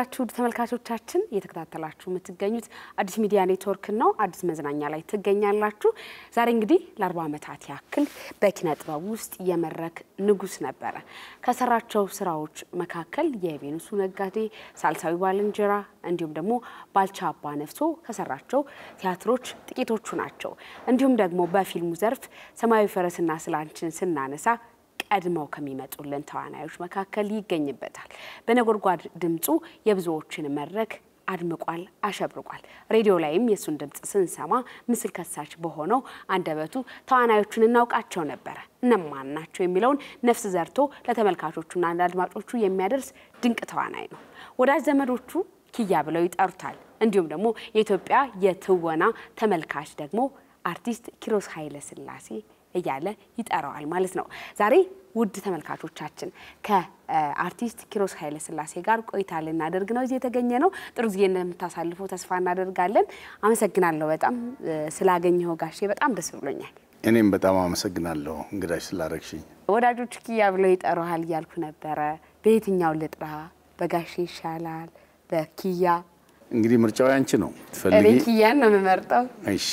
ዋላችሁ ተመልካቾቻችን እየተከታተላችሁ የምትገኙት አዲስ ሚዲያ ኔትወርክ ነው አዲስ መዝናኛ ላይ ትገኛላችሁ ዛሬ እንግዲህ ለ40 ዓመታት ያክል በኪነ ጥበብ ውስጥ የመረክ ንጉስ ነበር ከሰራቸው ስራዎች መካከል የቬኑሱ ነጋዴ ሳልሳዊ ባልንጀራ እንዲሁም ደግሞ ባልቻ አባ ነፍሶ ከሰራቸው ቲያትሮች ጥቂቶቹ ናቸው እንዲሁም ደግሞ በፊልሙ ዘርፍ ሰማያዊ ፈረስና ስላንችን ስናነሳ ቀድመው ከሚመጡልን ተዋናዮች መካከል ይገኝበታል በነጎርጓድ ድምጹ የብዙዎችን መድረክ አድምቋል አሸብርቋል ሬዲዮ ላይም የሱን ድምጽ ስንሰማ ምስል ከሳች በሆነው አንደበቱ ተዋናዮቹን እናውቃቸው ነበር እነማን ናቸው የሚለውን ነፍስ ዘርቶ ለተመልካቾቹና ለአድማጮቹ የሚያደርስ ድንቅ ተዋናይ ነው ወዳጅ ዘመዶቹ ኪያ ብለው ይጠሩታል እንዲሁም ደግሞ የኢትዮጵያ የትወና ተመልካች ደግሞ አርቲስት ኪሮስ ኃይለ ስላሴ እያለ ይጠራዋል ማለት ነው ዛሬ ውድ ተመልካቾቻችን ከአርቲስት ኪሮስ ኃይለ ስላሴ ጋር ቆይታ ልናደርግ ነው እዚህ የተገኘ ነው ጥሩ ጊዜ እንደምታሳልፉ ተስፋ እናደርጋለን አመሰግናለሁ በጣም ስላገኘው ጋሼ በጣም ደስ ብሎኛል እኔም በጣም አመሰግናለሁ እንግዳሽ ስላረክሽኝ ወዳጆች ኪያ ብለው ይጠራዋል ያልኩ ነበር በየትኛው ልጥራ በጋሼ ይሻላል በኪያ እንግዲህ ምርጫው ያንቺ ነው ትፈልጊ ኪያን ነው መመርጠው እሺ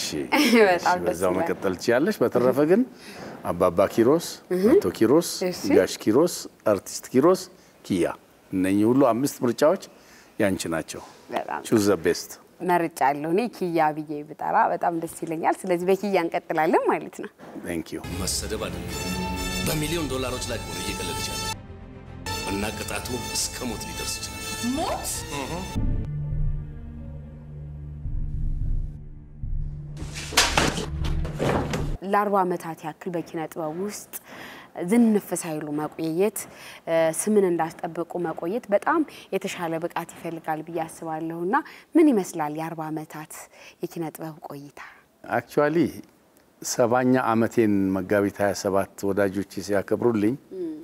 በጣም በዛው መቀጠል ትችያለሽ በተረፈ ግን አባባ ኪሮስ አቶ ኪሮስ ጋሽ ኪሮስ አርቲስት ኪሮስ ኪያ እነኚህ ሁሉ አምስት ምርጫዎች ያንቺ ናቸው choose the best መርጫለሁ እኔ ኪያ ብዬ ብጠራ በጣም ደስ ይለኛል ስለዚህ በኪያ እንቀጥላለን ማለት ነው thank you መሰደብ አይደለም በሚሊዮን ዶላሮች ላይ ሆነ እየቀለደች ያለ እና ቅጣቱ እስከ ሞት ሊደርስ ይችላል ሞት ለ40 ዓመታት ያክል በኪነ ጥበብ ውስጥ ዝንፍ ሳይሉ መቆየት ስምን እንዳስጠብቁ መቆየት በጣም የተሻለ ብቃት ይፈልጋል ብዬ አስባለሁና ምን ይመስላል የ40 ዓመታት የኪነ ጥበብ ቆይታ actually 70ኛ ዓመቴን መጋቢት 27 ወዳጆቼ ሲያከብሩልኝ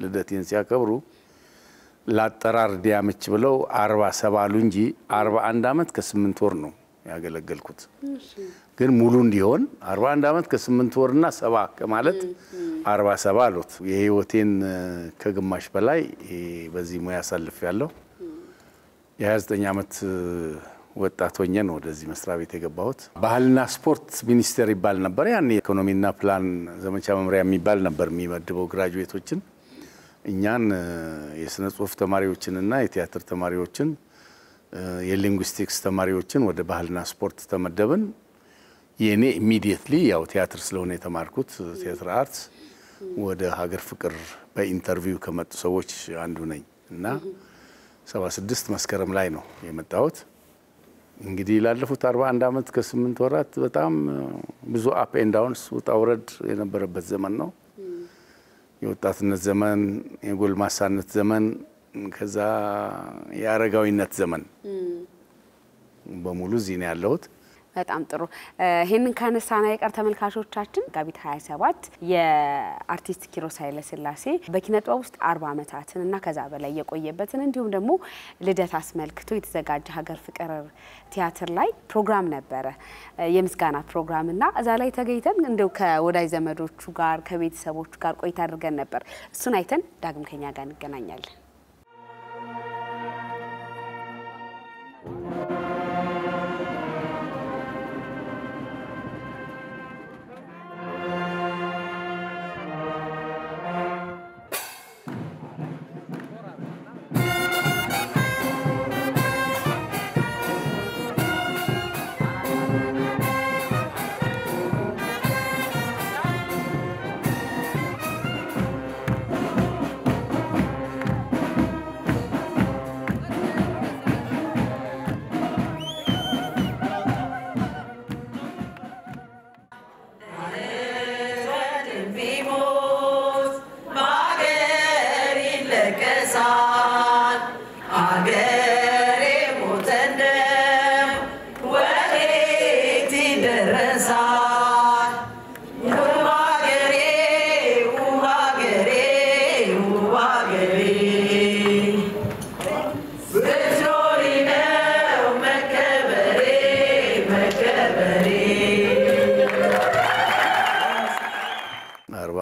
ልደቴን ሲያከብሩ ላጠራር ዲያመች ብለው 47 አሉ እንጂ 41 ዓመት ከ8 ወር ነው ያገለገልኩት ግን ሙሉ እንዲሆን 41 ዓመት ከ8 ወርና 7 ከማለት 47 አሉት የህይወቴን ከግማሽ በላይ በዚህ ሙያ አሳልፌያለሁ የ29 ዓመት ወጣት ሆኜ ነው ወደዚህ መስሪያ ቤት የገባሁት ባህልና ስፖርት ሚኒስቴር ይባል ነበር ያን ኢኮኖሚና ፕላን ዘመቻ መምሪያ የሚባል ነበር የሚመድበው ግራጁዌቶችን እኛን የስነ ጽሁፍ ተማሪዎችንና የቲያትር ተማሪዎችን የሊንጉስቲክስ ተማሪዎችን ወደ ባህልና ስፖርት ተመደብን የኔ ኢሚዲየትሊ ያው ቲያትር ስለሆነ የተማርኩት ቲያትር አርትስ ወደ ሀገር ፍቅር በኢንተርቪው ከመጡ ሰዎች አንዱ ነኝ እና 76 መስከረም ላይ ነው የመጣሁት እንግዲህ ላለፉት 41 ዓመት ከ8 ወራት በጣም ብዙ አፕ ኤንድ ዳውንስ ውጣውረድ የነበረበት ዘመን ነው የወጣትነት ዘመን የጎልማሳነት ዘመን ከዛ የአረጋዊነት ዘመን በሙሉ እዚህ ነው ያለሁት በጣም ጥሩ ይሄንን ካነሳና የቀር ተመልካቾቻችን ጋቢት 27 የአርቲስት ኪሮስ ኃይለ ስላሴ በኪነ ጥበብ ውስጥ 40 ዓመታትን እና ከዛ በላይ የቆየበትን እንዲሁም ደግሞ ልደት አስመልክቶ የተዘጋጀ ሀገር ፍቅር ቲያትር ላይ ፕሮግራም ነበረ የምስጋና ፕሮግራም እና እዛ ላይ ተገኝተን እንደው ከወዳጅ ዘመዶቹ ጋር ከቤተሰቦቹ ጋር ቆይታ አድርገን ነበር እሱን አይተን ዳግም ከኛ ጋር እንገናኛለን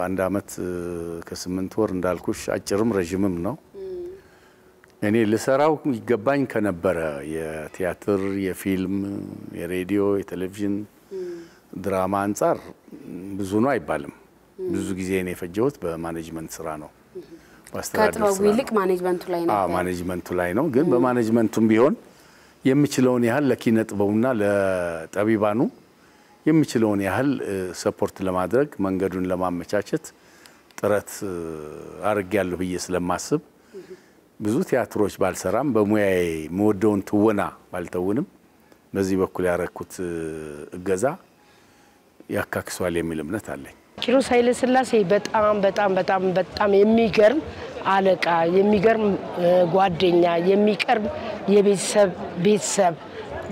አንድ አመት ከ8 ወር እንዳልኩሽ አጭርም ረጅምም ነው እኔ ልሰራው ይገባኝ ከነበረ የቲያትር የፊልም የሬዲዮ የቴሌቪዥን ድራማ አንፃር ብዙ ነው አይባልም ብዙ ጊዜ እኔ ፈጀሁት በማኔጅመንት ስራ ነው ከጥበቡ ይልቅ ማኔጅመንቱ ላይ ነው ማኔጅመንቱ ላይ ነው ግን በማኔጅመንቱም ቢሆን የምችለውን ያህል ለኪነ ጥበቡና ለጠቢባኑ የምችለውን ያህል ሰፖርት ለማድረግ መንገዱን ለማመቻቸት ጥረት አርጋለሁ ብዬ ስለማስብ ብዙ ቲያትሮች ባልሰራም በሙያዬ መወደውን ትወና ባልተውንም በዚህ በኩል ያረኩት እገዛ ያካክሷል የሚል እምነት አለኝ ኪሮስ ኃይለ ሥላሴ በጣም የሚገርም አለቃ የሚገርም ጓደኛ የሚቀርብ የቤተሰብ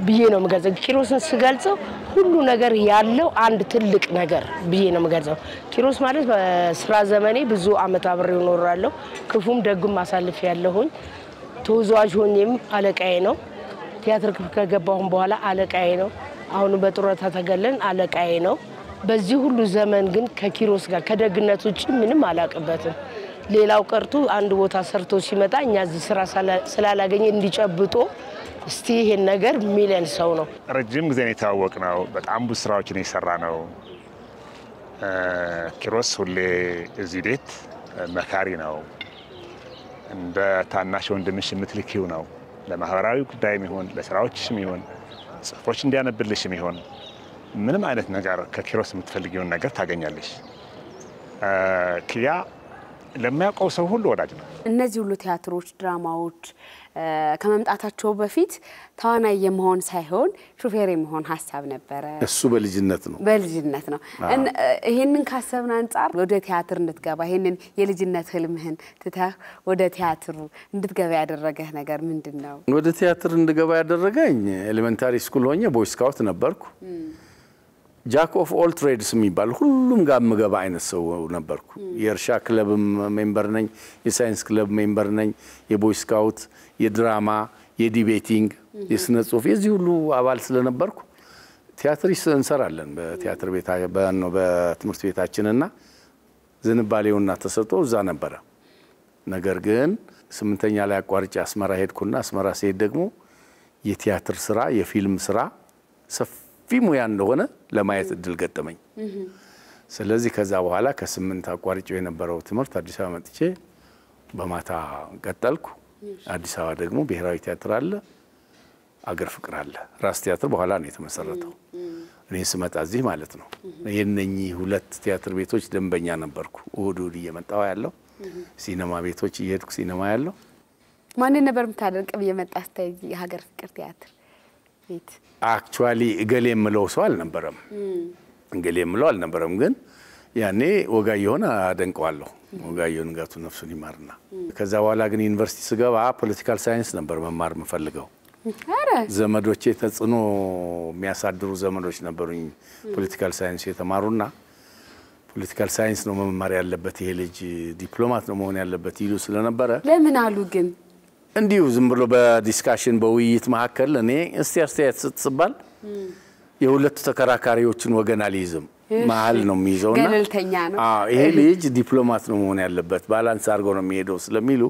ብዬ ነው የምገልጸው ኪሮስን ስገልጸው ሁሉ ነገር ያለው አንድ ትልቅ ነገር ብዬ ነው የምገልጸው ኪሮስ ማለት በስራ ዘመኔ ብዙ አመት አብሬው ኖራለሁ ክፉም ደግም ማሳለፍ ያለሁኝ ተወዛዋዥ ሆኜም አለቃዬ ነው ቲያትር ክፍል ከገባሁም በኋላ አለቃዬ ነው አሁን በጥሮታ ተገለን አለቃዬ ነው በዚህ ሁሉ ዘመን ግን ከኪሮስ ጋር ከደግነት ውጪ ምንም አላቀበትም ሌላው ቀርቶ አንድ ቦታ ሰርቶ ሲመጣ እኛ እዚህ ስራ ስላላገኘ እንዲጨብጦ እስቲ ይሄን ነገር ሚሊየን ሰው ነው ረጅም ጊዜ ነው የተዋወቅነው በጣም ብዙ ስራዎችን የሰራ ነው ኪሮስ ሁሌ እዚህ ቤት መካሪ ነው እንደ ታናሽ ወንድምሽ የምትልኪው ነው ለማህበራዊ ጉዳይም ይሁን ለስራዎችም ይሁን ጽፎች እንዲያነብልሽም ይሁን ምንም አይነት ነገር ከኪሮስ የምትፈልጊውን ነገር ታገኛለሽ ኪያ ለማያውቀው ሰው ሁሉ ወዳጅ ነው እነዚህ ሁሉ ቲያትሮች ድራማዎች ከመምጣታቸው በፊት ተዋናይ የመሆን ሳይሆን ሹፌር የመሆን ሐሳብ ነበር እሱ በልጅነት ነው ይሄንን ካሰብን አንፃር ወደ ቲያትር እንድትገባ ይሄንን የልጅነት ህልምህን ትተህ ወደ ቲያትሩ እንድትገባ ያደረገህ ነገር ምንድነው ወደ ቲያትር እንድገባ ያደረገኝ ኤሌመንታሪ ስኩል ሆኜ ቦይ ስካውት ነበርኩ ጃክ ኦፍ ኦል ትሬድስ የሚባል ሁሉም ጋር መገባ አይነት ሰው ነበርኩ የእርሻ ክለብ ሜምበር ነኝ የሳይንስ ክለብ ሜምበር ነኝ የቦይ ስካውት የድራማ የዲቤቲንግ የስነ ጽሁፍ የዚህ ሁሉ አባል ስለነበርኩ ቲያትር እንሰራለን በቲያትር ቤት በትምህርት ቤታችንና ዝንባሌውና ተሰጥቶ እዛ ነበር ነገር ግን 8ኛ ላይ አቋርጬ አስመራ ሄድኩና አስመራ ሲሄድ ደግሞ የቲያትር ስራ የፊልም ስራ ፊልሙያ እንደሆነ ለማየት እድል ገጠመኝ ስለዚህ ከዛ በኋላ ከ8 አቋርጬው የነበረው ትምህርት አዲስ አበባ መጥቼ በማታ ቀጠልኩ አዲስ አበባ ደግሞ ብሔራዊ ቲያትር አለ አገር ፍቅር አለ ራስ ቲያትር በኋላ ነው የተመሰረተው እኔ ስመጣ እዚህ ማለት ነው የነኚህ ሁለት ቲያትር ቤቶች ደንበኛ ነበርኩ እሁድ እየመጣው ያለው ሲኒማ ቤቶች እየሄድኩ ሲኒማ ያለው ማን ነበር ምታደርቀው እየመጣስ ታይ የሀገር ፍቅር ቲያትር ቤት አክቹአሊ እገሌ የምለው ሰው አልነበረም ግን ያኔ ወጋየሁን አደንቀዋለሁ ወጋየሁ ንጋቱ ነፍሱን ይማርና ከዛ በኋላ ግን ዩኒቨርሲቲ ስገባ ፖለቲካል ሳይንስ ነበር መማር መፈልገው ዘመዶቼ ተጽኖ የሚያሳድሩ ዘመዶች ነበሩኝ ፖለቲካል ሳይንስ የተማሩና ፖለቲካል ሳይንስ ነው መማር ያለበት ይሄ ልጅ ዲፕሎማት ነው መሆን ያለበት ይሉ ስለነበረ ለምን አሉ ግን እንዲሁ ዝም ብሎ በዲስካሽን በውይይት መሐከል እኔ እስቲ አስተያየት ስትስባል የሁለቱ ተከራካሪዎችን ወገን አልይዝም መሃል ነው የሚይዘውና ገለልተኛ ነው ይሄ ልጅ ዲፕሎማት ነው መሆን ያለበት ባላንስ አድርጎ ነው የሚሄደው ስለሚሉ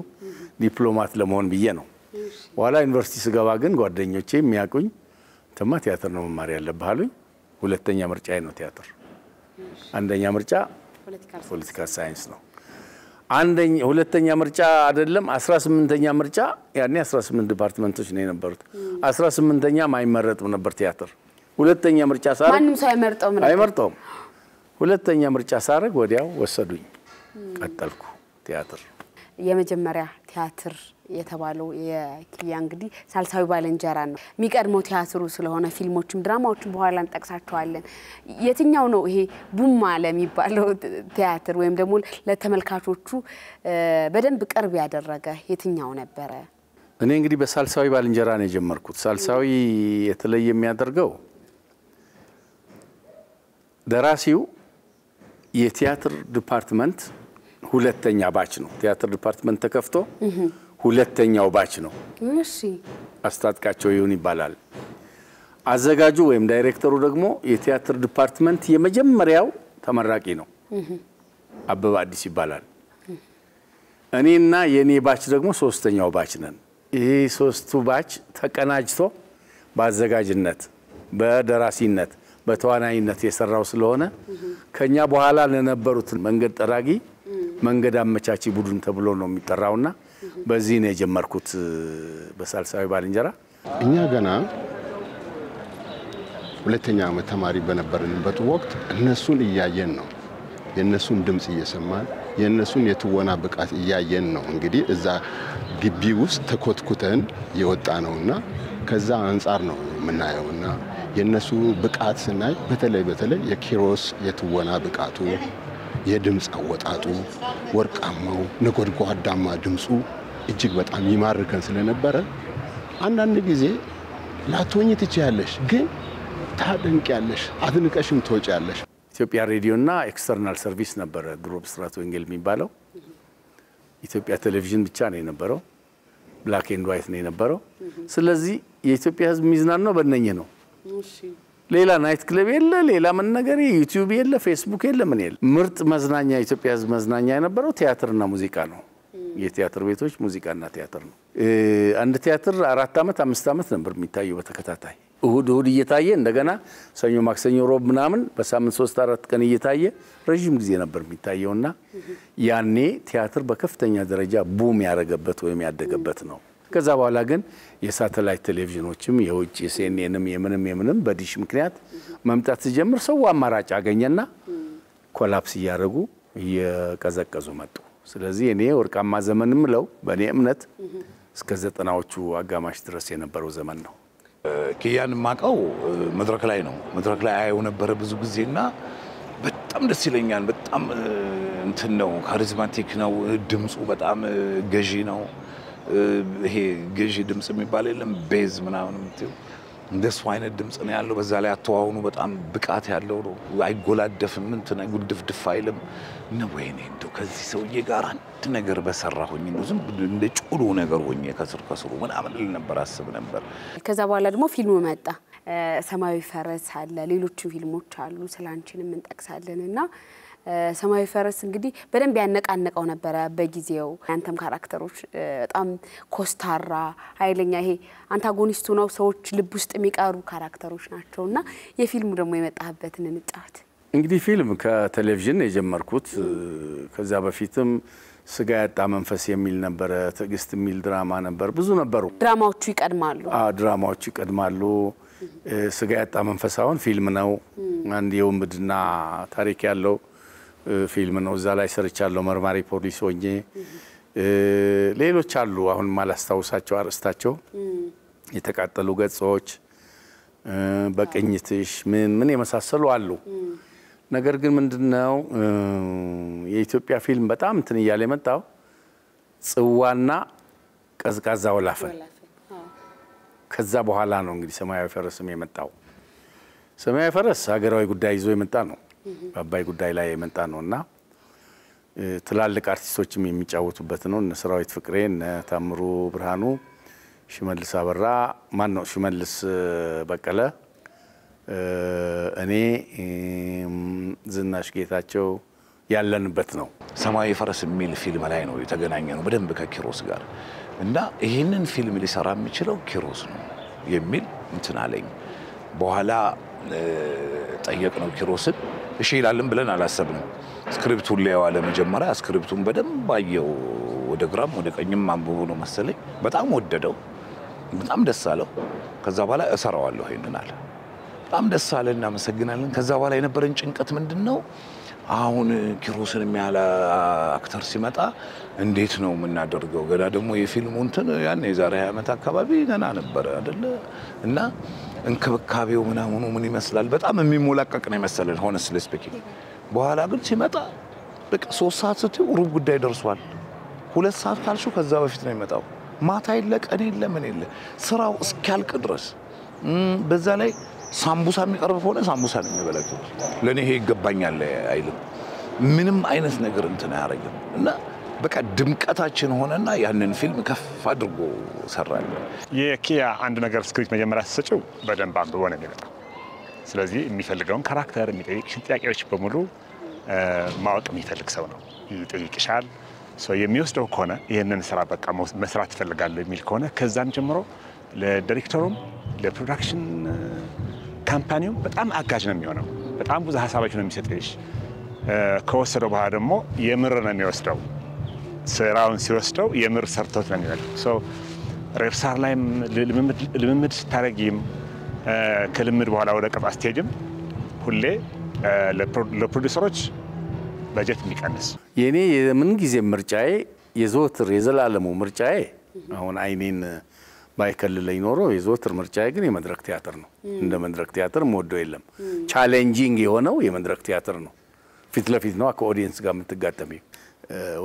ዲፕሎማት ለመሆን ብዬ ነው ዋላ ዩኒቨርሲቲ ስገባ ግን ጓደኞቼ የሚያቁኝ ተማ ቲያትር ነው መማር ያለበት አሉኝ ሁለተኛ ምርጫዬ ነው ቲያትር አንደኛ ምርጫ ፖለቲካል ሳይንስ ነው ሁለተኛ ምርጫ አይደለም 18ኛ ምርጫ ያኔ 18 ዲፓርትመንቶች ነው የነበሩት 18ኛ ማይመረጥ ነበር ቲያትር ሁለተኛ ምርጫ ሳረግ ማንንም ሰው አይመርጠውም ሁለተኛ ምርጫ ሳረግ ወዲያው ወሰዱኝ ቀጠልኩ ቲያትር የመጀመሪያ ቲያትር የተባለው የኪያ እንግዲህ ሳልሳዊ ባለንጀራ ነው የሚቀድመው ቲያትሩ ስለሆነ ፊልሞችም ድራማዎችም በኋላ እንጠቅሳቸዋለን የትኛው ነው ይሄ ቡማ ለሚባለው ቲያትር ወይም ደግሞ ለተመልካቾቹ በደንብ ቅርብ ያደረገ የትኛው ነበር እኔ እንግዲህ በሳልሳዊ ባለንጀራ ነው የጀመርኩት ሳልሳዊ የተለየ የሚያደርገው ደራሲው የቲያትር ዲፓርትመንት ሁለተኛ ባች ነው ቲያትር ዲፓርትመንት ተከፍቶ ሁለተኛው ባች ነው እሺ አስታጥቃቸው ይሁን ይባላል አዘጋጁ ወይም ዳይሬክተሩ ደግሞ የቲያትር ዲፓርትመንት የመጀመሪያው ተመራቂ ነው አበባ አዲስ ይባላል እኔና የኔ ባች ደግሞ ሶስተኛው ባች ነን ይሄ ሶስቱ ባች ተቀናጅቶ በአዘጋጅነት በደራሲነት በተዋናይነት የሰራው ስለሆነ ከኛ በኋላ ለነበሩት መንገድ ጠራጊ መንገድ አመቻቺ ቡድን ተብሎ ነው የሚጠራውና በዚህ ነው የጀመርኩት በሳልሳዊ ባልንጀራ። እኛ ገና ሁለተኛ ዓመት ተማሪ በነበርንበት ወቅት እነሱን እያየን ነው የነሱን ድምጽ እየሰማን የነሱን የትወና ብቃት እያየን ነው እንግዲህ እዛ ግቢ ውስጥ ተኮትኩተን የወጣ ነውና ከዛ አንፃር ነው የምናየውና የነሱ ብቃት ስናይ በተለይ የኪሮስ የትወና ብቃቱ የድምጽ አወጣጡ ወርቃማው ነጎድጓዳማ ድምጹ እጅግ በጣም ይማርከን ስለነበረ አንዳንድ ጊዜ ላትሆኚ ትችያለሽ ግን ታደንቂያለሽ አድንቀሽም ትወጪያለሽ። ኢትዮጵያ ሬዲዮና ኤክስተርናል ሰርቪስ ነበር ድሮ ብስራት ወንጌል የሚባለው። ኢትዮጵያ ቴሌቪዥን ብቻ ነው የነበረው ብላክ ኤንድ ዋይት ነው የነበረው። ስለዚህ የኢትዮጵያ ህዝብ ሚዝናናው በእነኚህ ነው። ሌላ ናይት ክለብ የለ ሌላ ምን ነገር ዩቲዩብ የለ ፌስቡክ የለ ምን የለ። ምርጥ መዝናኛ ኢትዮጵያ ህዝብ መዝናኛ የነበረው ቲያትርና ሙዚቃ ነው። የቲያትር ቤቶች ሙዚቃና ቲያትር ነው። አንድ ቲያትር 4 ዓመት 5 ዓመት ነበር የሚታየው በተከታታይ እሁድ እየታየ እንደገና ሰኞ ማክሰኞ ሮብ ምናምን በሳምንት 3-4 ቀን እየታየ ረጅም ጊዜ ነበር የሚታየውና ያኔ ቲያትር በከፍተኛ ደረጃ ቡም ያረገበት ወይም ያደገበት ነው። ከዛ በኋላ ግን የሳተላይት ቴሌቪዥኖችም የውጭ የሲኤንኤንም የምንም በዲሽ ምክንያት መምጣት ሲጀምር ሰው አማራጭ አገኘና ኮላፕስ ያረጉ እየቀዘቀዙ መጡ። ስለዚህ እኔ ወርቃማ ዘመንም ለው በእኔ እምነት እስከ 90ዎቹ አጋማሽ ድረስ የነበረው ዘመን ነው። ኪያን ማቀው መድረክ ላይ ነው። መድረክ ላይ አየው ነበር ብዙ ጊዜና በጣም ደስ ይለኛል። በጣም እንትን ነው ካሪዝማቲክ ነው። ድምጹ በጣም ገዢ ነው። ይሄ ገዢ ድምጽ የሚባል የለም ቤዝ ምናምን ምትው እንደሱ አይነት ድምጽ ነው ያለው። በዛ ላይ አተዋውኑ በጣም ብቃት ያለው ነው። አይጎላደፍም እንትን ጉድፍድፍ አይልም ነው። ወይኔ እንደው ከዚህ ሰውዬ ጋር አንድ ነገር በሰራሁኝ ነው ዝም እንደ ጩሉ ነገር ሆኜ ከስሩ ምናምን ነበር አስብ ነበር። ከዛ በኋላ ደግሞ ፊልሙ መጣ። ሰማያዊ ፈረስ አለ ሌሎች ፊልሞች አሉ ስላንቺንም እንጠቅሳለንና ሰማያዊ ፈረስ እንግዲህ በደንብ ያነቃነቀው ነበር በጊዜው። አንተም ካራክተሮች በጣም ኮስታራ ኃይለኛ ይሄ አንታጎኒስቱ ነው ሰዎች ልብ ውስጥ የሚቀሩ ካራክተሮች ናቸውና የፊልሙ ደግሞ የመጣበትን እንጫወት። እንግዲህ ፊልም ከቴሌቪዥን የጀመርኩት ከዛ በፊትም ስጋ ያጣ መንፈስ የሚል ነበር ትግስት የሚል ድራማ ነበር ብዙ ነበሩ። ድራማዎቹ ይቀድማሉ። ድራማዎቹ ይቀድማሉ። ስጋ ያጣ መንፈስ አሁን ፊልም ነው። አንድ የውምድና ታሪክ ያለው ፊልም ነው። እዛ ላይ ሰርቻለሁ መርማሪ ፖሊስ ሆኜ። ሌሎች አሉ አሁን ማላስታውሳቸው አርስታቸው የተቃጠሉ ገጾች በቅኝትሽ ምን የመሳሰሉ አሉ። ነገር ግን ምንድነው የኢትዮጵያ ፊልም በጣም እንትን ይያለ የመጣው ጽዋና ቀዝቃዛ ወላፈን ከዛ በኋላ ነው እንግዲህ ሰማያዊ ፈረስም የመጣው። ሰማያዊ ፈረስ ሀገራዊ ጉዳይ ይዞ የመጣ ነው። በአባይ ጉዳይ ላይ የመጣ ነውና ትላልቅ አርቲስቶችም የሚጫወቱበት ነው። እነ ሰራዊት ፍቅሬ እነ ታምሩ ብርሃኑ ሽመልስ አበራ ማን ነው ሽመልስ በቀለ እኔ ዝናሽ ጌታቸው ያለንበት ነው። ሰማያዊ ፈረስ የሚል ፊልም ላይ ነው የተገናኘነው በደንብ ከኪሮስ ጋር እና ይሄንን ፊልም ሊሰራ የሚችለው ኪሮስ ነው የሚል እንትን አለኝ። በኋላ ጠየቅነው ኪሮስን እሺ ይላልን ብለን አላሰብንም። ስክሪፕቱን ሊያዋለ መጀመሪያ ስክሪፕቱን በደንብ አየው ወደ ግራም ወደ ቀኝም አንብቦ ነው መሰለኝ በጣም ወደደው በጣም ደስ አለው። ከዛ በኋላ እሰራዋለሁ ይሄንን አለ። በጣም ደስ አለና መሰግናለን። ከዛ በኋላ የነበረን ጭንቀት ምንድነው አሁን ኪሮስን የሚያላ አክተር ሲመጣ እንዴት ነው የምናደርገው? ገና ደግሞ የፊልሙ እንትን ያን የዛሬ ዓመት አካባቢ ገና ነበር አይደለ? እና እንክብካቤው ምናምኑ ምን ይመስላል በጣም የሚሞላቀቅ ነው መሰለን ሆነስሊ ስፒኪንግ። በኋላ ግን ሲመጣ በቃ 3 ሰዓት ስትይ ሩብ ጉዳይ ደርሷል። 2 ሰዓት ካልሽው ከዛ በፊት ነው የመጣው። ማታ የለ ቀን የለ ምን የለ ስራው እስኪያልቅ ድረስ በዛ ላይ ሳምቡሳ የሚቀርብ ሆነ ሳምቡሳ ነው የሚበላው። ለኔ ይሄ ይገባኛል አይልም ምንም አይነት ነገር እንትን ያረጋል እና በቃ ድምቀታችን ሆነና ያንን ፊልም ከፍ አድርጎ ሰራል። የኪያ አንድ ነገር ስክሪፕት መጀመሪያ ተሰጨው በደንብ አንብቦ ነው የሚመጣው። ስለዚህ የሚፈልገውን ካራክተር የሚጠይቅሽን ጥያቄዎች በሙሉ ማወቅ የሚፈልግ ሰው ነው። ይጠይቅሻል የሚወስደው ከሆነ ይህንን ስራ በቃ መስራት እፈልጋለሁ የሚል ከሆነ ከዛን ጀምሮ ለዳይሬክተሩም ለፕሮዳክሽን ካምፓኒው በጣም አጋዥ ነው የሚሆነው። በጣም ብዙ ሀሳቦች ነው የሚሰጥሽ። ከወሰደው በኋላ ደግሞ የምር ነው የሚወስደው። ስራውን ሲወስደው የምር ሰርቶት ነው የሚወስደው። ሬፕሳር ላይም ልምምድ ስታረጊም ከልምድ በኋላ ወደ ቀጣ ስቴጅም ሁሌ ለፕሮዲውሰሮች በጀት የሚቀንስ የኔ የምን ጊዜ ምርጫዬ የዘወትር የዘላለሙ ምርጫዬ አሁን አይኔን ባይከልለኝ ኖሮ የዘወትር ምርጫዬ ግን የመድረክ ቲያትር ነው። እንደ መድረክ ቲያትር ሞዶ የለም። ቻሌንጂንግ የሆነው የመድረክ ቲያትር ነው። ፊት ለፊት ነው ከኦዲየንስ ጋር የምትጋጠሚ።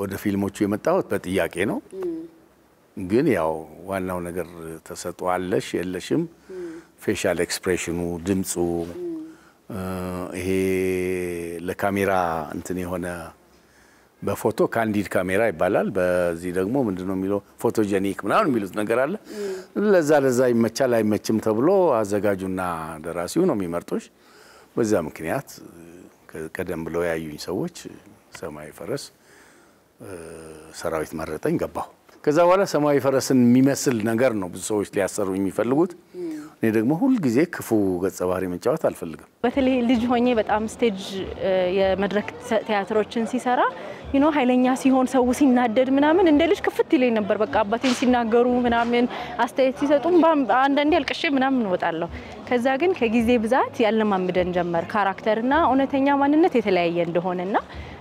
ወደ ፊልሞቹ የመጣሁት በጥያቄ ነው። ግን ያው ዋናው ነገር ተሰጥቷለሽ የለሽም ፌሻል ኤክስፕሬሽኑ ድምጹ ይሄ ለካሜራ እንትን የሆነ በፎቶ ካንዲድ ካሜራ ይባላል። በዚህ ደግሞ ምንድነው የሚለው ፎቶጀኒክ ምናምን የሚሉት ነገር አለ። ለዛ ይመቻል አይመችም ተብሎ አዘጋጁና ደራሲው ነው የሚመርጡሽ። በዛ ምክንያት ቀደም ብለው ያዩኝ ሰዎች ሰማያዊ ፈረስ ሰራዊት መረጠኝ ገባሁ። ከዛ በኋላ ሰማያዊ ፈረስን የሚመስል ነገር ነው ብዙ ሰዎች ሊያሰሩ የሚፈልጉት። እኔ ደግሞ ሁሉ ጊዜ ክፉ ገጸ ባህሪ መጫወት አልፈልግም። በተለይ ልጅ ሆኜ በጣም ስቴጅ የመድረክ ቲያትሮችን ሲሰራ ኃይለኛ ሲሆን ሰው ሲናደድ ምናምን እንደ ልጅ ክፍት ይለኝ ነበር። በቃ አባቴን ሲናገሩ ምናምን አስተያየት ሲሰጡም አንዳንዴ አልቅሼ ምናምን እወጣለሁ። ከዛ ግን ከጊዜ ብዛት ያለማምደን ጀመር ካራክተርና እውነተኛ ማንነት የተለያየ እንደሆነና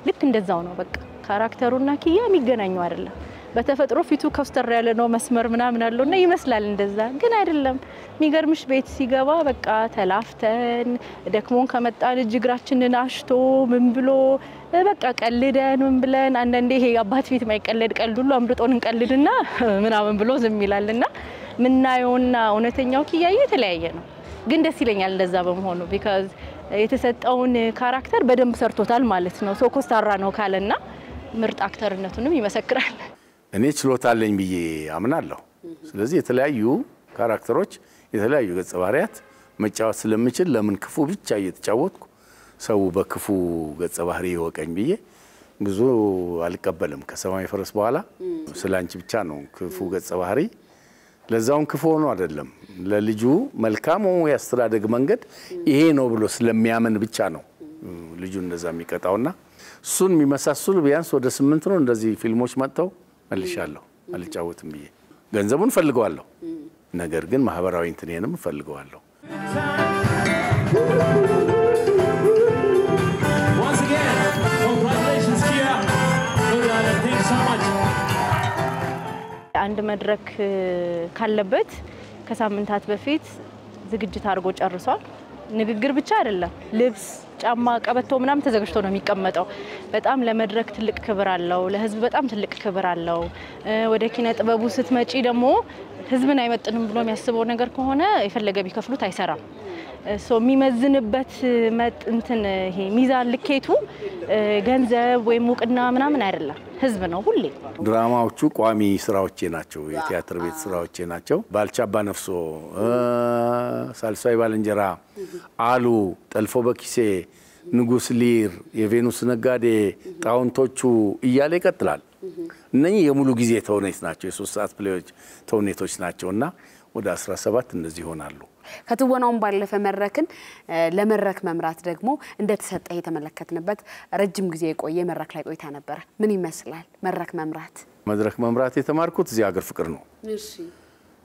ልክ እንደዛው ነው። በቃ ካራክተሩና ኪያ የሚገናኙ አይደለም። በተፈጥሮ ፊቱ ከስተር ያለ ነው መስመር ምናምን አለውና ይመስላል እንደዛ ግን አይደለም። የሚገርምሽ ቤት ሲገባ በቃ ተላፍተን ደክሞን ከመጣ ልጅ እግራችንን አሽቶ ምን ብሎ በቃ ቀልደን ምን ብለን አንዳንዴ ይሄ አባት ፊት ማይቀለድ ቀልድ ሁሉ አምርጦን እንቀልድና ምናምን ብሎ ዝም ይላልና ምናየውና እውነተኛው ኪያዬ የተለያየ ነው። ግን ደስ ይለኛል እንደዛ በመሆኑ because የተሰጠውን ካራክተር በደንብ ሰርቶታል ማለት ነው። ሶ ኮስታራ ነው ካለና ምርጥ አክተርነቱንም ይመሰክራል። እኔ ችሎታ አለኝ ብዬ አምናለሁ። ስለዚህ የተለያዩ ካራክተሮች የተለያዩ ገጸ ባህሪያት መጫወት ስለምችል ለምን ክፉ ብቻ እየተጫወትኩ ሰው በክፉ ገጸ ባህሪ ይወቀኝ ብዬ ብዙ አልቀበልም። ከሰማያዊ ፈረስ በኋላ ስላንቺ ብቻ ነው ክፉ ገጸ ባህሪ። ለዛውን ክፉ ሆኖ አይደለም ለልጁ መልካሙ ያስተዳደግ መንገድ ይሄ ነው ብሎ ስለሚያመን ብቻ ነው ልጁ እንደዛ የሚቀጣውና እሱን የሚመሳሰሉ ቢያንስ ወደ 8 ነው እንደዚህ ፊልሞች መጥተው መልሻለሁ አልጫወትም ብዬ ገንዘቡን ፈልገዋለሁ። ነገር ግን ማህበራዊ እንትኔንም ፈልገዋለሁ። አንድ መድረክ ካለበት ከሳምንታት በፊት ዝግጅት አድርጎ ጨርሷል። ንግግር ብቻ አይደለም ልብስ ጫማ ቀበቶ ምናምን ተዘጋጅቶ ነው የሚቀመጠው። በጣም ለመድረክ ትልቅ ክብር አለው። ለህዝብ በጣም ትልቅ ክብር አለው። ወደ ኪነ ጥበቡ ስትመጪ ደግሞ ህዝብን አይመጥንም ብሎ የሚያስበው ነገር ከሆነ የፈለገ ቢከፍሉት አይሰራም። የሚመዝንበት እንትን ይሄ ሚዛን ልኬቱ ገንዘብ ወይ ሙቅና ምናምን አይደለም ህዝብ ነው ሁሌ። ድራማዎቹ ቋሚ ስራዎቼ ናቸው። የቲያትር ቤት ስራዎቼ ናቸው። ባልቻባ ነፍሶ ሳልሳይ ባልንጀራ አሉ ጠልፎ በኪሴ ንጉስ ሊር የቬኑስ ነጋዴ ጣውንቶቹ እያለ ይቀጥላል። እነኚህ የሙሉ ጊዜ ተውኔት ናቸው። የ3 ሰዓት ፕሌዮች ተውኔቶች ናቸውና ወደ 17 እንደዚህ ይሆናሉ። ከትወናውን ባለፈ መድረክን ለመድረክ መምራት ደግሞ እንደተሰጠ የተመለከትንበት ረጅም ጊዜ የቆየ መድረክ ላይ ቆይታ ነበር። ምን ይመስላል መድረክ መምራት? መድረክ መምራት የተማርኩት እዚህ ሀገር ፍቅር ነው። እሺ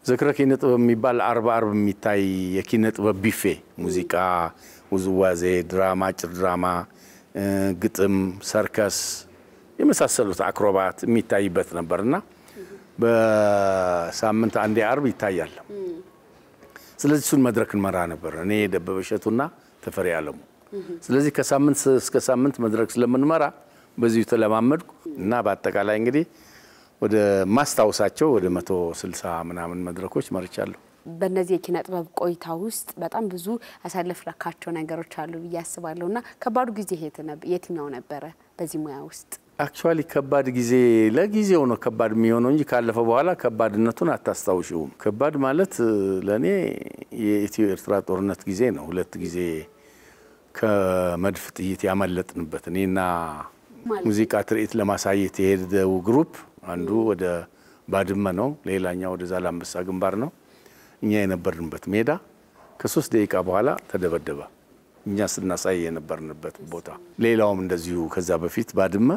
ዝክረ ኪነ ጥበብ የሚባል 40 የሚታይ የኪነ ጥበብ ቢፌ ሙዚቃ፣ ውዝዋዜ፣ ድራማ፣ አጭር ድራማ፣ ግጥም፣ ሰርከስ የመሳሰሉት አክሮባት የሚታይበት ነበርና በሳምንት አንዴ አርብ ይታያል። ስለዚህ እሱን መድረክን መራ ነበር እኔ ደበበሸቱና ተፈሪ አለሙ። ስለዚህ ከሳምንት እስከ ሳምንት መድረክ ስለምንመራ በዚሁ ተለማመድኩ እና በአጠቃላይ እንግዲህ ወደ ማስታወሳቸው ወደ 160 ምናምን መድረኮች መርቻለሁ። በእነዚህ የኪነ ጥበብ ቆይታ ውስጥ በጣም ብዙ አሳልፈካቸው ነገሮች አሉ ብዬ አስባለሁና ከባዱ ጊዜ የትኛው ነበረ በዚህ ሙያ ውስጥ? አክቹአሊ ከባድ ጊዜ ለጊዜው ነው ከባድ የሚሆነው እንጂ ካለፈ በኋላ ከባድነቱን አታስታውሽውም። ከባድ ማለት ለኔ የኢትዮ ኤርትራ ጦርነት ጊዜ ነው። 2 ጊዜ ከመድፍ ጥይት ያመለጥንበት እኔና ሙዚቃ ትርኢት ለማሳየት የሄደው ግሩፕ አንዱ ወደ ባድመ ነው፣ ሌላኛው ወደ ዛላምበሳ ግንባር ነው። እኛ የነበርንበት ሜዳ ከ3 ደቂቃ በኋላ ተደበደበ። እኛ ስናሳይ የነበርንበት ቦታ ሌላውም እንደዚሁ ከዛ በፊት ባድመ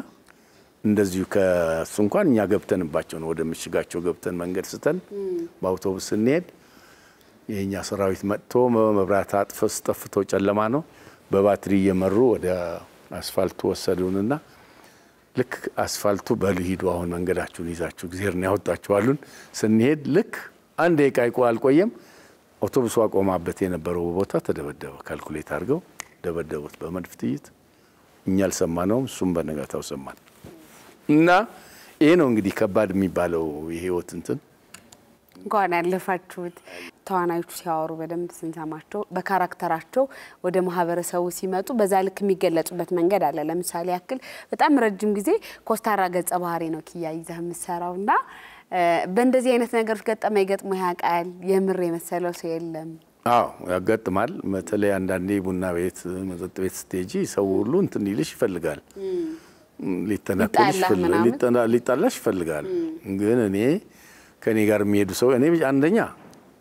እንደዚሁ ከሱ እንኳን እኛ ገብተንባቸው ነው ወደ ምሽጋቸው ገብተን መንገድ ስተን በአውቶቡስ ስንሄድ የኛ ሰራዊት መጥቶ መብራት ጠፍቶ ጨለማ ነው በባትሪ እየመሩ ወደ አስፋልቱ ወሰዱንና ልክ አስፋልቱ በልሂዱ አሁን መንገዳችሁን ይዛችሁ እግዚአብሔርን ያወጣችኋሉን ስንሄድ ልክ አንድ ደቂቃ አልቆየም አውቶቡሱ አቆማበት የነበረው ቦታ ተደበደበ። ካልኩሌት አድርገው ደበደቡት በመድፍ ጥይት። እኛ አልሰማነውም፣ እሱም በነጋታው ሰማን። እና ይሄ ነው እንግዲህ ከባድ የሚባለው የህይወት እንትን እንኳን ያለፋችሁት። ተዋናዮቹ ሲያወሩ በደንብ ስንሰማቸው በካራክተራቸው ወደ ማህበረሰቡ ሲመጡ በዛ ልክ የሚገለጹበት መንገድ አለ። ለምሳሌ ያክል በጣም ረጅም ጊዜ ኮስታራ ገጸ ባህሪ ነው ኪያ ይዘህ የምትሰራውና በእንደዚህ አይነት ነገሮች ገጥሞ ያውቃል? የምር የመሰለው ሰው የለም? አዎ ያጋጥማል። በተለይ አንዳንዴ ቡና ቤት መጠጥ ቤት ስትሄጂ ሰው ሁሉ እንትን ይልሽ ይፈልጋል፣ ሊጣላሽ ይፈልጋል። ግን እኔ ከኔ ጋር የሚሄዱ ሰው እኔ አንደኛ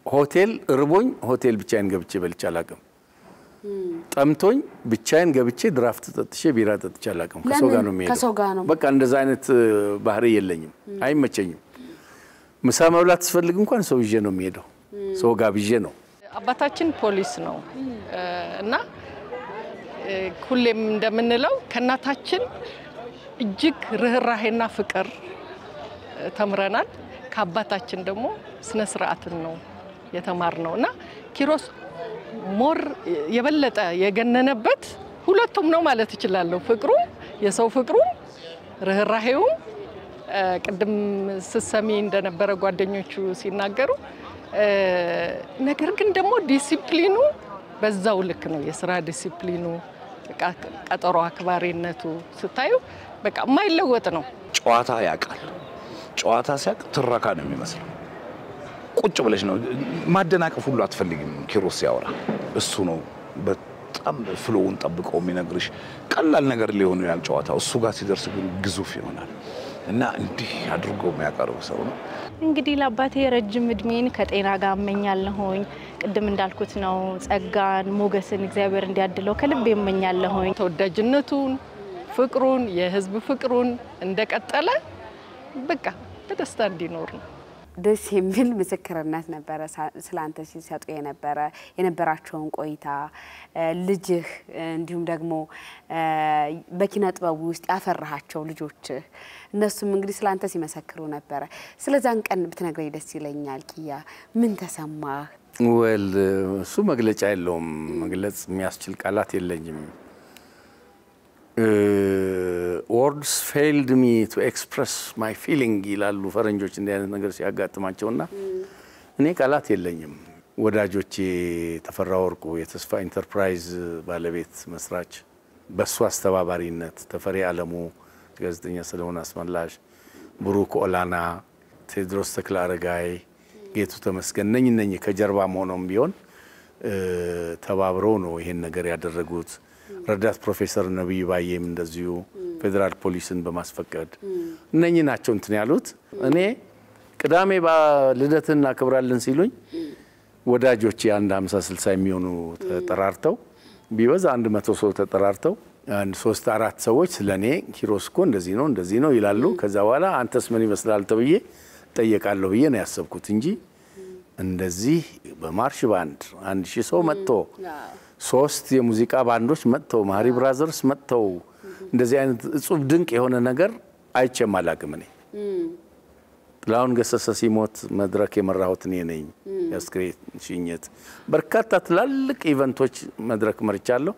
ሆቴል እርቦኝ ሆቴል ብቻዬን ገብቼ በልቼ አላውቅም። ጠምቶኝ ብቻዬን ገብቼ ድራፍት ጠጥቼ ቢራ ጠጥቼ አላውቅም። ከሰው ጋር ነው የሚሄደው። በቃ እንደዛ አይነት ባህሪ የለኝም፣ አይመቸኝም። ምሳ መብላት ስፈልግ እንኳን ሰው ይዤ ነው የሚሄደው፣ ሰው ጋብዤ ነው። አባታችን ፖሊስ ነው እና ሁሌም እንደምንለው ከናታችን እጅግ ርህራሄና ፍቅር ተምረናል። ከአባታችን ደግሞ ስነ ስርዓትን ነው የተማርነውና ኪሮስ ሞር የበለጠ የገነነበት ሁለቱም ነው ማለት እችላለሁ። ፍቅሩ የሰው ፍቅሩ ርህራሄው ቅድም ስሰሚ እንደነበረ ጓደኞቹ ሲናገሩ ነገር ግን ደግሞ ዲሲፕሊኑ በዛው ልክ ነው። የሥራ ዲሲፕሊኑ ቀጠሮ አክባሪነቱ ስታዩ በቃ የማይለወጥ ነው። ጨዋታ ያውቃል። ጨዋታ ሲያቅ ትረካ ነው የሚመስለው። ቁጭ ብለሽ ነው ማደናቀፍ ሁሉ አትፈልጊም። ኪሮስ ያወራ እሱ ነው በጣም ፍሎውን ጠብቀው የሚነግርሽ። ቀላል ነገር ሊሆን ይችላል ጨዋታው፣ እሱ ጋር ሲደርስ ግን ግዙፍ ይሆናል እና እንዲህ አድርጎ የሚያቀርብ ሰው ነው። እንግዲህ ለአባቴ ረጅም እድሜን ከጤና ጋር እመኛለሁኝ። ቅድም እንዳልኩት ነው ጸጋን ሞገስን እግዚአብሔር እንዲያድለው ከልብ እመኛለሁኝ። ተወዳጅነቱን፣ ፍቅሩን፣ የህዝብ ፍቅሩን እንደቀጠለ በቃ በደስታ እንዲኖር ነው። ደስ የሚል ምስክርነት ነበረ ስላንተ ሲሰጡ የነበራቸውን ቆይታ ልጅህ እንዲሁም ደግሞ በኪነ ጥበብ ውስጥ ያፈራሃቸው ልጆች እነሱም እንግዲህ ስላንተ ሲመሰክሩ ነበር። ስለዛን ቀን ብትነግረኝ ደስ ይለኛል። ኪያ ምን ተሰማህ? ወል እሱ መግለጫ የለውም፣ መግለጽ የሚያስችል ቃላት የለኝም። words failed me to express my feeling ይላሉ ፈረንጆች እንዲህ አይነት ነገር ሲያጋጥማቸውና እኔ ቃላት የለኝም። ወዳጆቼ ተፈራ ወርቁ የተስፋ ኢንተርፕራይዝ ባለቤት መስራች፣ በሱ አስተባባሪነት ተፈሪ አለሙ፣ ጋዜጠኛ ሰለሞን አስመላሽ፣ ብሩክ ኦላና፣ ቴድሮስ ተክለ አረጋይ፣ ጌቱ ተመስገን ነኝ ከጀርባም ሆኖም ቢሆን ተባብረው ነው ይሄን ነገር ያደረጉት። ረዳት ፕሮፌሰር ነብይ ባየም እንደዚሁ ፌደራል ፖሊስን በማስፈቀድ እነኚህ ናቸው እንትን ያሉት። እኔ ቅዳሜ ልደትና ክብራለን ሲሉኝ ወዳጆቼ አንድ 50 60 የሚሆኑ ተጠራርተው ቢበዛ 100 ሰው ተጠራርተው አንድ 3 4 ሰዎች ስለኔ ኪሮስ እኮ እንደዚህ ነው ይላሉ። ከዛ በኋላ አንተስ ምን ይመስላል ተብዬ ጠየቃለሁ ብዬ ነው ያሰብኩት እንጂ እንደዚህ በማርሽ ባንድ 1000 ሰው መጥቶ 3 የሙዚቃ ባንዶች መጥተው ማሪ ብራዘርስ መጥተው እንደዚህ አይነት እጹብ ድንቅ የሆነ ነገር አይቼም አላቅም። እኔ ጥላሁን ገሰሰ ሲሞት መድረክ የመራሁት እኔ ነኝ። ያስክሬት ሽኝት በርካታ ትላልቅ ኢቨንቶች መድረክ መርቻለሁ።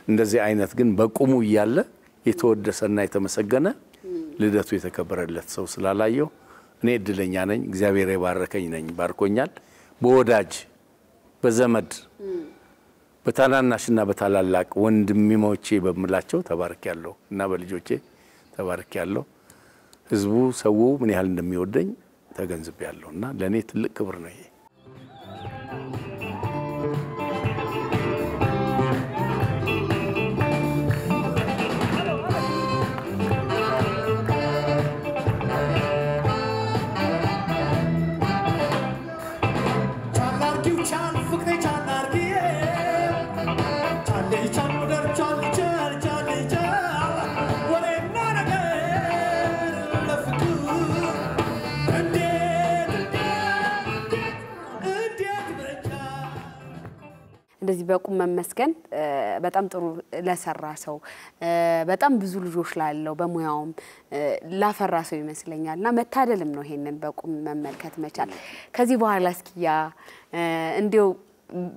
እንደዚህ አይነት ግን በቁሙ ይያለ የተወደሰና የተመሰገነ ልደቱ የተከበረለት ሰው ስላላየው እኔ እድለኛ ነኝ። እግዚአብሔር ይባርከኝ ነኝ፣ ባርኮኛል። በወዳጅ በዘመድ በታናናሽና በታላላቅ ወንድሞቼ በመላቸው ተባርኬያለሁ እና በልጆቼ ተባርኬያለሁ። ህዝቡ ሰው ምን ያህል እንደሚወደኝ ተገንዝቤያለሁና ለኔ ትልቅ ክብር ነው ይሄ። እንደዚህ በቁም መመስገን በጣም ጥሩ ለሰራ ሰው በጣም ብዙ ልጆች ላለው በሙያውም ላፈራ ሰው ይመስለኛልና መታደልም ነው ይሄንን በቁም መመልከት መቻል ከዚህ በኋላ እስኪያ እንዴው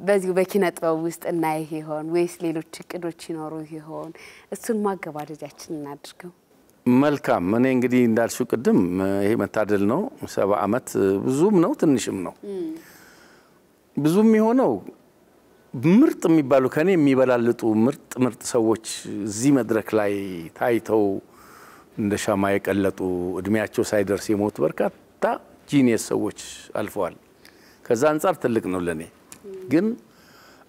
በዚህ በኪነ ጥበብ ውስጥ እናይ ይሆን ወይስ ሌሎች እቅዶች ይኖሩ ይሆን እሱን ማገባደጃችን እናድርገው መልካም እኔ እንግዲህ እንዳልሽው ቅድም ይሄ መታደል ነው 70 አመት ብዙም ነው ትንሽም ነው ብዙም ይሆነው ምርጥ የሚባሉ ከኔ የሚበላልጡ ምርጥ ሰዎች እዚህ መድረክ ላይ ታይተው እንደ ሻማ የቀለጡ እድሜያቸው ሳይደርስ የሞቱ በርካታ ጂኒየስ ሰዎች አልፈዋል ከዛ አንፃር ትልቅ ነው ለኔ ግን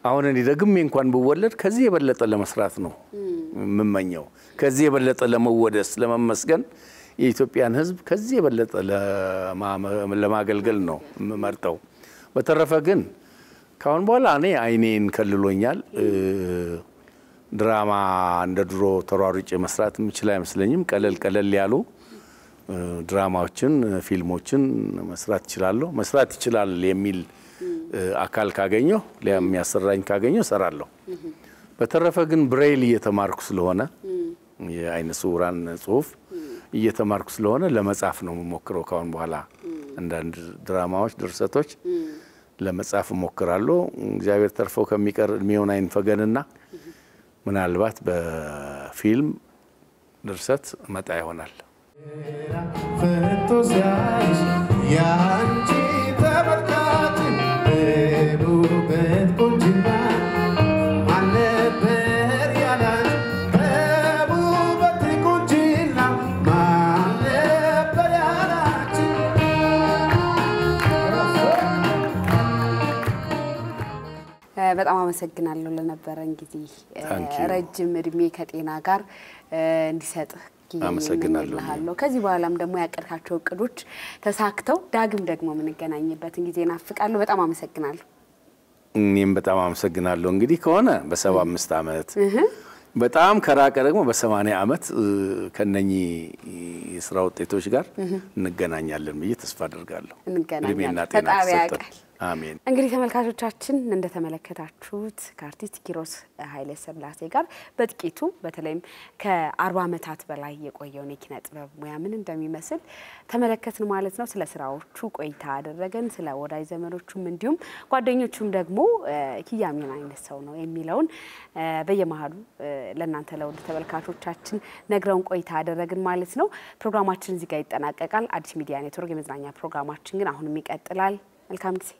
አሁን እኔ ደግሜ እንኳን ብወለድ ከዚህ የበለጠ ለመስራት ነው ምመኘው ከዚህ የበለጠ ለመወደስ ለመመስገን የኢትዮጵያን ህዝብ ከዚህ የበለጠ ለማገልገል ነው መርጠው በተረፈ ግን ካሁን በኋላ እኔ አይኔን ከልሎኛል ድራማ እንደ ድሮ ተሯሩጬ መስራት ምችል አይመስለኝም ቀለል ያሉ ድራማዎችን ፊልሞችን መስራት ይችላል የሚል አካል ካገኘው ለሚያሰራኝ ካገኘው ሰራለሁ በተረፈ ግን ብሬይል እየተማርኩ ስለሆነ የአይነ ስውራን ጽሁፍ እየተማርኩ ስለሆነ ለመጻፍ ነው መሞክረው ካሁን በኋላ አንዳንድ ድራማዎች ድርሰቶች ለመጻፍ ሞክራለሁ እግዚአብሔር ተርፈው ከሚቀር እድሜውን አይንፈገንና ምናልባት በፊልም ድርሰት መጣ ይሆናል ፈቶሳይሽ ያንቺ ተበርካት በቡበት ቁንጅና ማለበር ያላንቺ በቡበት ቁንጅና ማለበር ያላንቺ በጣም አመሰግናለሁ ለነበረን ጊዜ ረጅም እድሜ ከጤና ጋር እንዲሰጥ አመሰግናለሁ ከዚህ በኋላም ደግሞ ያቀርካቸው እቅዶች ተሳክተው ዳግም ደግሞ ምንገናኝበትን ጊዜ ናፍቃለሁ በጣም አመሰግናለሁ እኔም በጣም አመሰግናለሁ እንግዲህ ከሆነ በ75 አመት በጣም ከራቀ ደግሞ በ80 አመት ከነኚ የሥራ ውጤቶች ጋር እንገናኛለን ብዬ ተስፋ አደርጋለሁ እንገናኛለን ጤና ይስጥልን አሜን እንግዲህ ተመልካቾቻችን እንደተመለከታችሁት ከአርቲስት ኪሮስ ኃይለ ሥላሴ ጋር በጥቂቱ በተለይም ከ40 አመታት በላይ የቆየውን የኪነ ጥበብ ሙያ ምን እንደሚመስል ተመለከትን ማለት ነው ስለ ስራዎቹ ቆይታ አደረገን ስለ ወዳጅ ዘመዶቹም እንዲሁም ጓደኞቹም ደግሞ ኪያሚን አይነት ሰው ነው የሚለውን በየመሃሉ ለእናንተ ለውድ ተመልካቾቻችን ነግረውን ቆይታ አደረግን ማለት ነው ፕሮግራማችን እዚህ ጋር ይጠናቀቃል አዲስ ሚዲያ ኔትወርክ የመዝናኛ ፕሮግራማችን ግን አሁንም ይቀጥላል መልካም ጊዜ